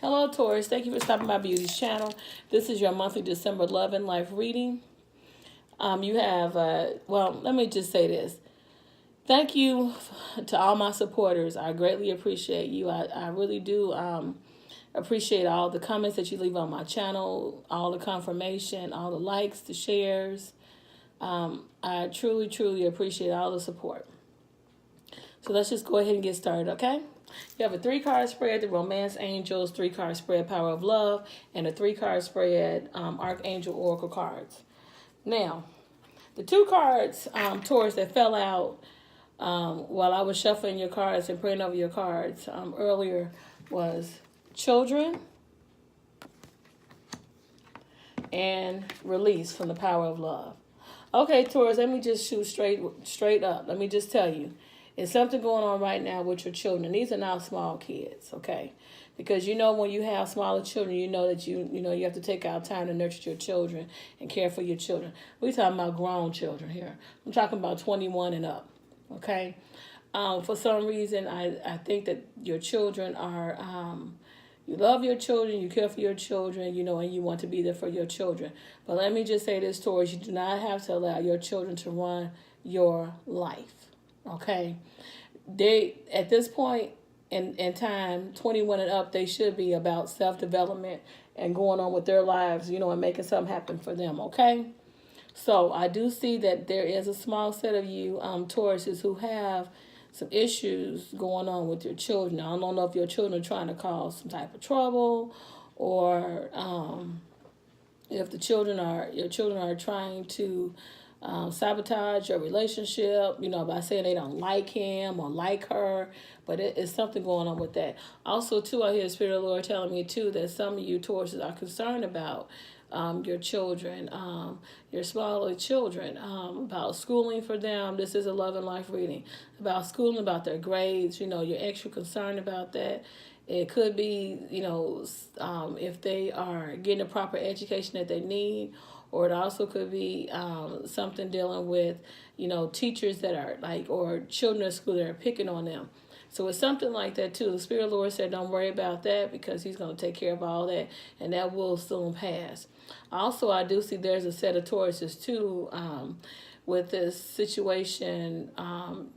Hello, Taurus. Thank you for stopping by Beauty's channel. This is your monthly December love and life reading. You have, well, let me just say this. Thank you to all my supporters. I greatly appreciate you. I really do appreciate all the comments that you leave on my channel, all the confirmation, all the likes, the shares. I truly, truly appreciate all the support. So let's just go ahead and get started, okay? You have a 3-card spread, the Romance Angels, 3-card spread, Power of Love, and a 3-card spread, Archangel Oracle cards. Now, the 2 cards, Taurus, that fell out while I was shuffling your cards and praying over your cards earlier was children and release from the Power of Love. Okay, Taurus, let me just shoot straight up. Let me just tell you. There's something going on right now with your children. These are not small kids, okay? Because you know when you have smaller children, you know that you have to take out time to nurture your children and care for your children. We're talking about grown children here. I'm talking about 21 and up, okay? For some reason, I think that your children are, you love your children, you care for your children, and you want to be there for your children. But let me just say this, Taurus, you do not have to allow your children to run your life. Okay, they at this point in time, 21 and up, they should be about self-development and going on with their lives, and making something happen for them. Okay, so I do see that there is a small set of you, Tauruses, who have some issues going on with your children. I don't know if your children are trying to cause some type of trouble, or if your children are trying to sabotage your relationship, by saying they don't like him or like her, but it's something going on with that. Also, too, I hear the Spirit of the Lord telling me, too, that some of you Tauruses are concerned about your children, your smaller children, about schooling for them. This is a love and life reading. About schooling, about their grades, you're extra concerned about that. It could be, if they are getting the proper education that they need, or it also could be something dealing with, teachers that are or children at school that are picking on them. So it's something like that too. The Spirit of the Lord said, don't worry about that because he's going to take care of all that, and that will soon pass. Also, I do see there's a set of Tauruses too with this situation.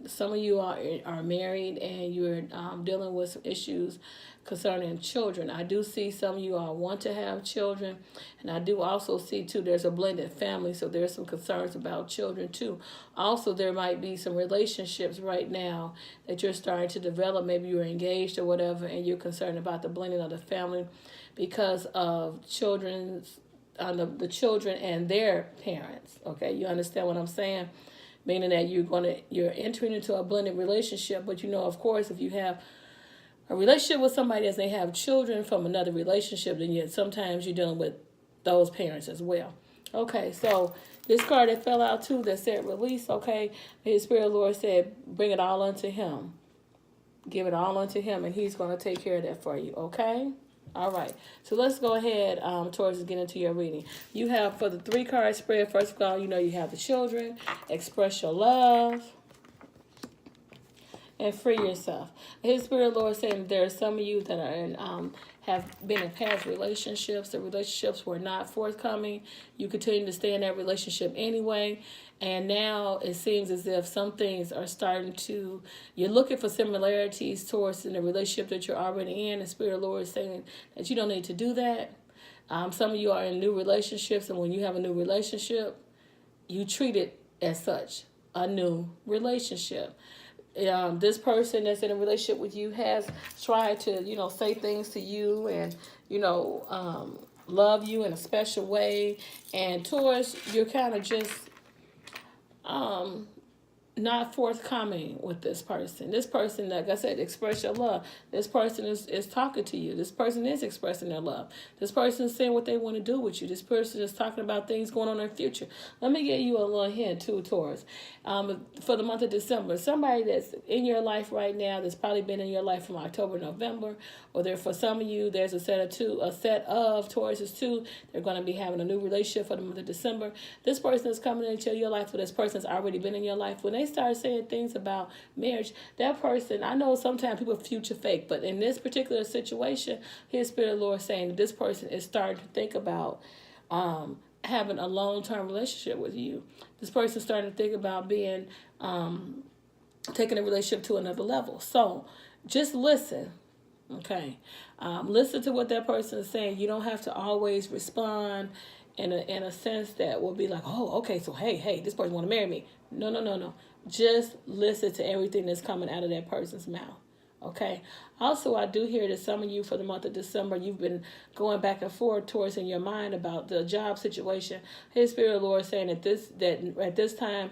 Some of you are married and you're dealing with some issues concerning children. I do see some of you all want to have children, and I do also see too there's a blended family, so there's some concerns about children too. Also, there might be some relationships right now that you're starting to develop. Maybe you're engaged or whatever, and you're concerned about the blending of the family because of the children and their parents. Okay, you understand what I'm saying? Meaning that you're entering into a blended relationship, but of course, if you have a relationship with somebody as they have children from another relationship, then sometimes you're dealing with those parents as well. Okay, so this card that fell out too that said release, okay, his Spirit of the Lord said, bring it all unto him. Give it all unto him, and he's going to take care of that for you, okay? All right, so let's go ahead, Taurus, and get into your reading. You have, for the 3-card spread, first of all, you have the children, express your love, and free yourself. His Spirit of the Lord saying there are some of you that are in, have been in past relationships. The relationships were not forthcoming. You continue to stay in that relationship anyway. And now it seems as if some things are starting to, you're looking for similarities towards in the relationship that you're already in. The Spirit of the Lord is saying that you don't need to do that. Some of you are in new relationships, and when you have a new relationship, you treat it as such, a new relationship. This person that's in a relationship with you has tried to, say things to you and, love you in a special way. And Taurus, you're kind of just not forthcoming with this person. This person, like I said, express your love. This person is talking to you. This person is expressing their love. This person is saying what they want to do with you. This person is talking about things going on in the future. Let me give you a little hint too, Taurus. For the month of December, somebody that's in your life right now that's probably been in your life from October, November, or there for some of you, there's a set of Tauruses too. They're going to be having a new relationship for the month of December. This person is coming into your life, but this person has already been in your life. When they they start saying things about marriage, that person, I know sometimes people future fake, but in this particular situation, his Spirit of the Lord is saying that this person is starting to think about having a long-term relationship with you. This person is starting to think about being, taking a relationship to another level. So just listen. Okay. Listen to what that person is saying. You don't have to always respond in a sense that will be like, oh, okay, so hey, this person want to marry me. No. Just listen to everything that's coming out of that person's mouth. Okay. Also, I do hear that some of you for the month of December, you've been going back and forth towards in your mind about the job situation. His Spirit of the Lord is saying that at this time,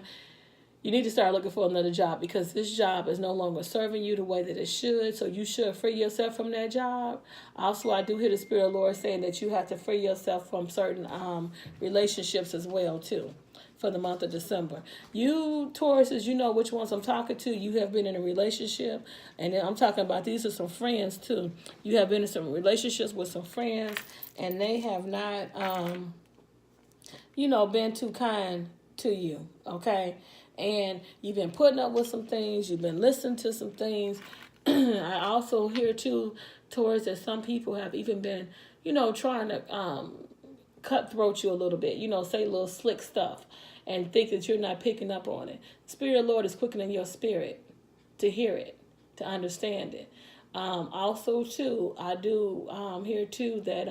you need to start looking for another job because this job is no longer serving you the way that it should. So you should free yourself from that job. Also, I do hear the Spirit of the Lord saying that you have to free yourself from certain relationships as well, too, for the month of December. You, Tauruses, you know which ones I'm talking to. You have been in a relationship. And I'm talking about these are some friends, too. You have been in some relationships with some friends. And they have not, been too kind to you, okay? And you've been putting up with some things. You've been listening to some things. I also hear, too, towards that some people have even been, trying to cutthroat you a little bit, say a little slick stuff and think that you're not picking up on it. The Spirit of the Lord is quickening your spirit to hear it, to understand it. Also, too, I do hear, too, that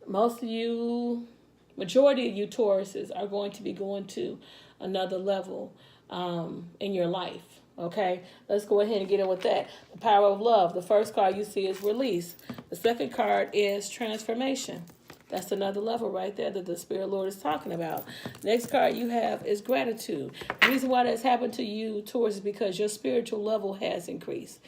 most of you, majority of you Tauruses are going to be going to another level in your life. Okay, let's go ahead and get in with that. The power of love. The first card you see is release. The second card is transformation. That's another level right there that the Spirit of the Lord is talking about. Next card you have is gratitude. The reason why that's happened to you, Taurus, is because your spiritual level has increased.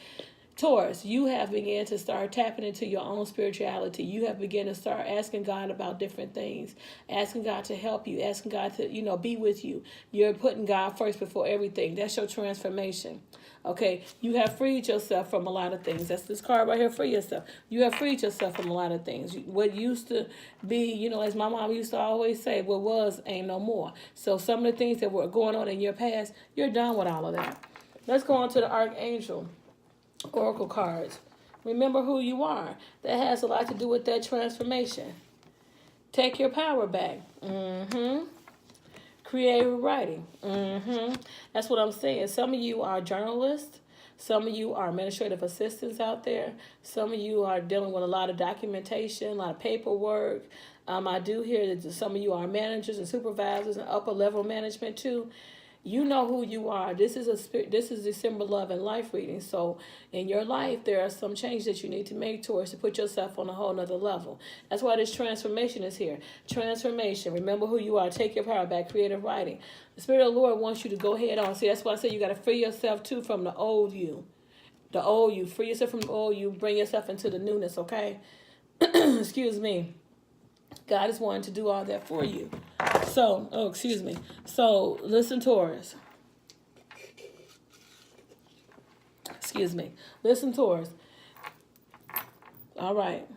Taurus, you have begun to start tapping into your own spirituality. You have begun to start asking God about different things, asking God to help you, asking God to, be with you. You're putting God first before everything. That's your transformation. Okay, you have freed yourself from a lot of things. That's this card right here, free yourself. You have freed yourself from a lot of things. What used to be, as my mom used to always say, what was ain't no more. So some of the things that were going on in your past, you're done with all of that. Let's go on to the Archangel Oracle cards. Remember who you are. That has a lot to do with that transformation. Take your power back. Creative writing. That's what I'm saying. Some of you are journalists. Some of you are administrative assistants out there. Some of you are dealing with a lot of documentation, a lot of paperwork. I do hear that some of you are managers and supervisors and upper level management too. You know who you are. This is December love and life reading. So in your life, there are some changes that you need to make towards to put yourself on a whole nother level. That's why this transformation is here. Transformation. Remember who you are. Take your power back. Creative writing. The Spirit of the Lord wants you to go head on. See, that's why I say you got to free yourself too from the old you. The old you. Free yourself from the old you. Bring yourself into the newness, okay? Excuse me. God is wanting to do all that for you. So, So, listen, Taurus. Listen, Taurus. All right.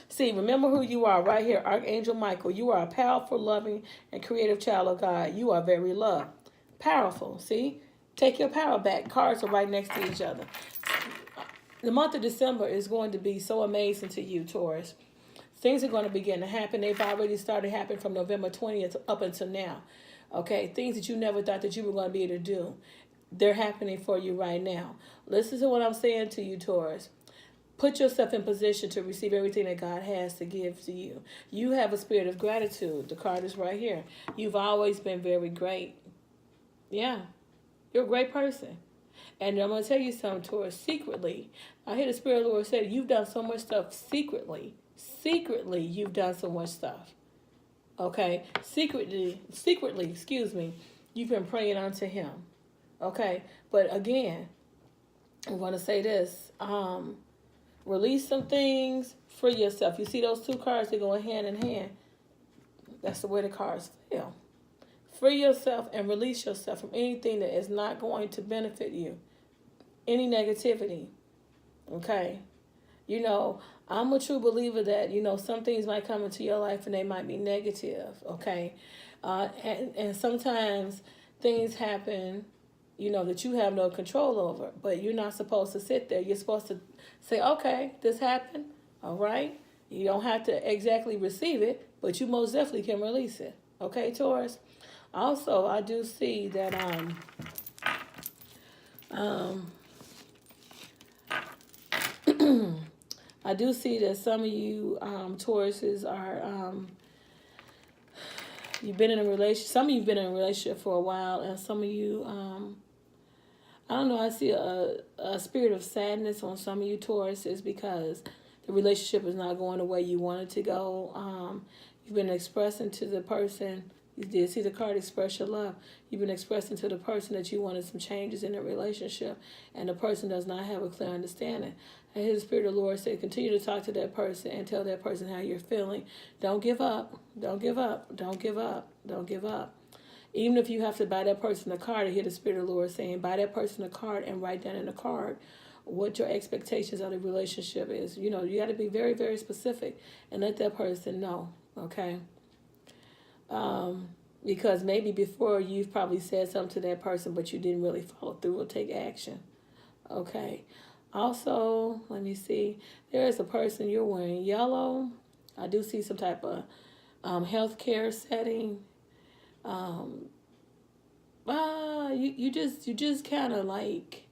See, remember who you are right here, Archangel Michael. You are a powerful, loving, and creative child of God. You are very loved. Powerful, see? Take your power back. Cards are right next to each other. The month of December is going to be so amazing to you, Taurus. Things are going to begin to happen. They've already started happening from November 20th up until now. Okay, things that you never thought that you were going to be able to do, they're happening for you right now. Listen to what I'm saying to you, Taurus. Put yourself in position to receive everything that God has to give to you. You have a spirit of gratitude. The card is right here. You've always been very great. Yeah, you're a great person. And I'm going to tell you something, Taurus, secretly. I hear the Spirit of the Lord say you've done so much stuff secretly. Secretly, you've done so much stuff. Okay? Secretly, you've been praying unto Him. Okay? But again, I'm going to say this. Release some things. Free yourself. You see those two cards? They're going hand in hand. That's the way the cards feel. Free yourself and release yourself from anything that is not going to benefit you. Any negativity. Okay? I'm a true believer that, some things might come into your life and they might be negative, okay? And sometimes things happen, that you have no control over, but you're not supposed to sit there. You're supposed to say, okay, this happened, all right? You don't have to exactly receive it, but you most definitely can release it, okay, Taurus? Also, I do see that, I do see that some of you Tauruses are you've been in a relationship. Some of you've been in a relationship for a while, and some of you I don't know. I see a spirit of sadness on some of you Tauruses because the relationship is not going the way you want it to go. You've been expressing to the person. You did see the card express your love. You've been expressing to the person that you wanted some changes in the relationship, and the person does not have a clear understanding. I hear the Spirit of the Lord say, continue to talk to that person and tell that person how you're feeling. Don't give up. Don't give up. Don't give up. Don't give up. Even if you have to buy that person a card, I hear the Spirit of the Lord saying, buy that person a card and write down in the card what your expectations of the relationship is. You got to be very, very specific and let that person know, okay? Because maybe before you've probably said something to that person, but you didn't really follow through or take action. Okay. Also, let me see. There is a person, you're wearing yellow. I do see some type of healthcare setting. You just kind of like,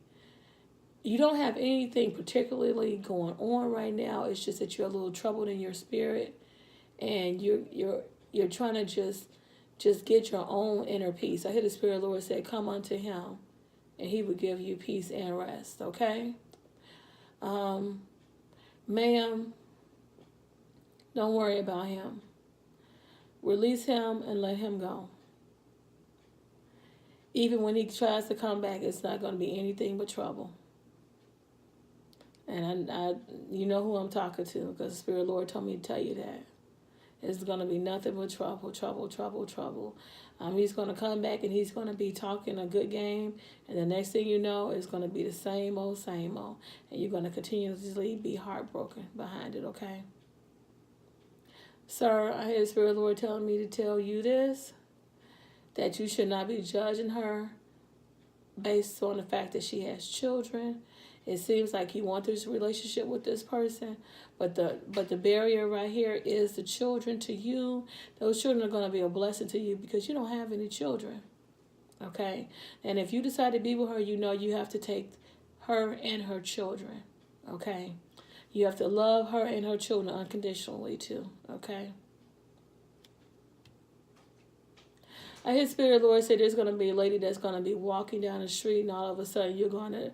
you don't have anything particularly going on right now. It's just that you're a little troubled in your spirit, and you're trying to just get your own inner peace. I hear the Spirit of the Lord say, come unto him, and he will give you peace and rest, okay? Ma'am, don't worry about him. Release him and let him go. Even when he tries to come back, it's not going to be anything but trouble. And I you know who I'm talking to, because the Spirit of the Lord told me to tell you that. It's going to be nothing but trouble, trouble, trouble, trouble. He's going to come back and he's going to be talking a good game. And the next thing you know, it's going to be the same old, same old. And you're going to continuously be heartbroken behind it, okay? Sir, I hear the Spirit of the Lord telling me to tell you this, that you should not be judging her based on the fact that she has children. It seems like you want this relationship with this person, but the barrier right here is the children to you. Those children are going to be a blessing to you because you don't have any children, okay? And if you decide to be with her, you have to take her and her children, okay? You have to love her and her children unconditionally too, okay? I hear Spirit of the Lord say there's going to be a lady that's going to be walking down the street, and all of a sudden you're going to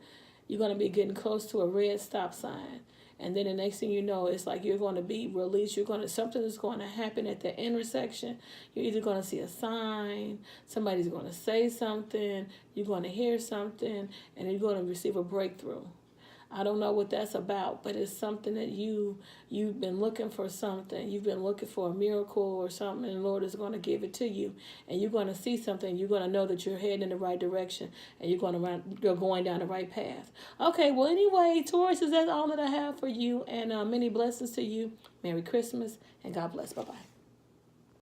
be getting close to a red stop sign. And then the next thing you know, it's like you're going to be released. Something is going to happen at the intersection. You're either going to see a sign, somebody's going to say something, you're going to hear something, and you're going to receive a breakthrough. I don't know what that's about, but it's something that you've been looking for something. You've been looking for a miracle or something, and the Lord is going to give it to you. And you're going to see something. You're going to know that you're heading in the right direction, and you're going down the right path. Okay, well, anyway, Taurus, that's all that I have for you, and many blessings to you. Merry Christmas, and God bless. Bye-bye.